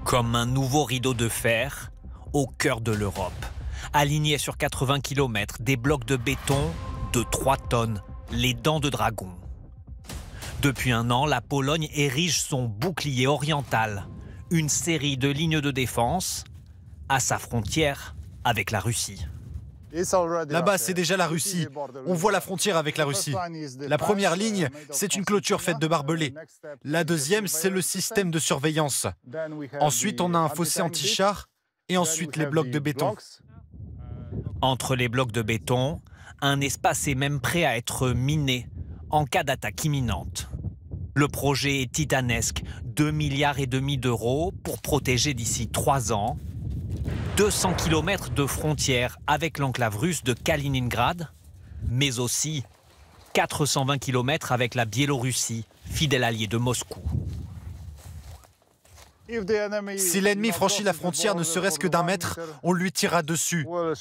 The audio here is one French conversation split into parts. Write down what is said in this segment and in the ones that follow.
Comme un nouveau rideau de fer au cœur de l'Europe. Alignés sur 80 km, des blocs de béton de 3 tonnes, les dents de dragon. Depuis un an, la Pologne érige son bouclier oriental, une série de lignes de défense à sa frontière avec la Russie. Là-bas, c'est déjà la Russie. On voit la frontière avec la Russie. La première ligne, c'est une clôture faite de barbelés. La deuxième, c'est le système de surveillance. Ensuite, on a un fossé anti-char et ensuite les blocs de béton. Entre les blocs de béton, un espace est même prêt à être miné en cas d'attaque imminente. Le projet est titanesque, 2,5 milliards d'euros pour protéger d'ici 3 ans 200 km de frontière avec l'enclave russe de Kaliningrad, mais aussi 420 km avec la Biélorussie, fidèle allié de Moscou. Si l'ennemi franchit la frontière ne serait-ce que d'1 mètre, on lui tirera dessus. On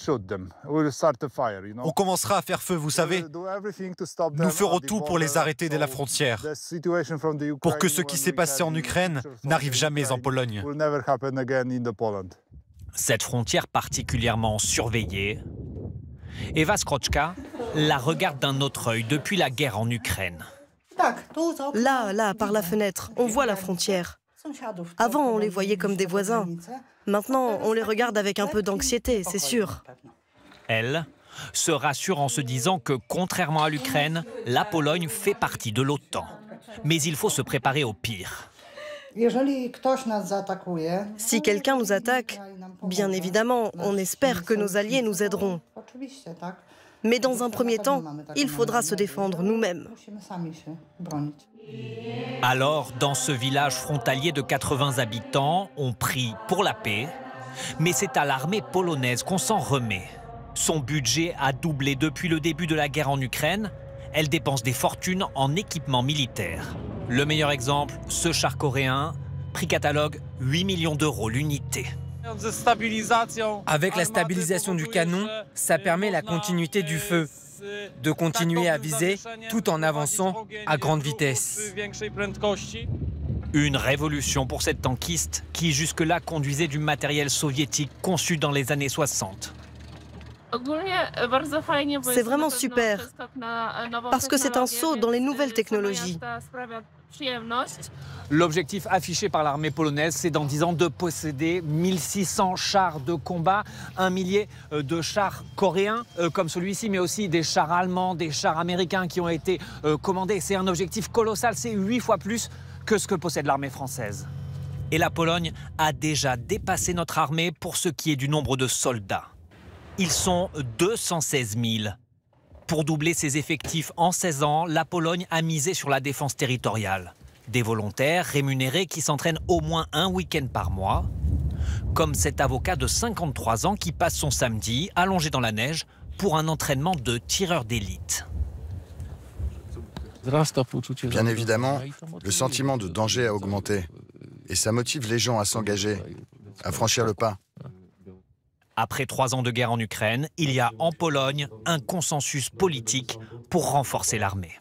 commencera à faire feu, vous savez. Nous ferons tout pour les arrêter dès la frontière, pour que ce qui s'est passé en Ukraine n'arrive jamais en Pologne. Cette frontière particulièrement surveillée, Eva Skroczka la regarde d'un autre œil depuis la guerre en Ukraine. Là, par la fenêtre, on voit la frontière. Avant, on les voyait comme des voisins. Maintenant, on les regarde avec un peu d'anxiété, c'est sûr. Elle se rassure en se disant que, contrairement à l'Ukraine, la Pologne fait partie de l'OTAN. Mais il faut se préparer au pire. Si quelqu'un nous attaque, bien évidemment, on espère que nos alliés nous aideront. Mais dans un premier temps, il faudra se défendre nous-mêmes. Alors, dans ce village frontalier de 80 habitants, on prie pour la paix, mais c'est à l'armée polonaise qu'on s'en remet. Son budget a doublé depuis le début de la guerre en Ukraine. Elle dépense des fortunes en équipement militaire. Le meilleur exemple, ce char coréen, prix catalogue 8 millions d'euros l'unité. Avec la stabilisation du canon, ça permet la continuité du feu, de continuer à viser tout en avançant à grande vitesse. Une révolution pour cette tankiste qui jusque-là conduisait du matériel soviétique conçu dans les années 60. C'est vraiment super, parce que c'est un saut dans les nouvelles technologies. L'objectif affiché par l'armée polonaise, c'est dans 10 ans de posséder 1600 chars de combat, 1 millier de chars coréens comme celui-ci, mais aussi des chars allemands, des chars américains qui ont été commandés. C'est un objectif colossal, c'est 8 fois plus que ce que possède l'armée française. Et la Pologne a déjà dépassé notre armée pour ce qui est du nombre de soldats. Ils sont 216 000. Pour doubler ses effectifs en 16 ans, la Pologne a misé sur la défense territoriale. Des volontaires rémunérés qui s'entraînent au moins un week-end par mois, comme cet avocat de 53 ans qui passe son samedi allongé dans la neige pour un entraînement de tireur d'élite. Bien évidemment, le sentiment de danger a augmenté et ça motive les gens à s'engager, à franchir le pas. Après 3 ans de guerre en Ukraine, il y a en Pologne un consensus politique pour renforcer l'armée.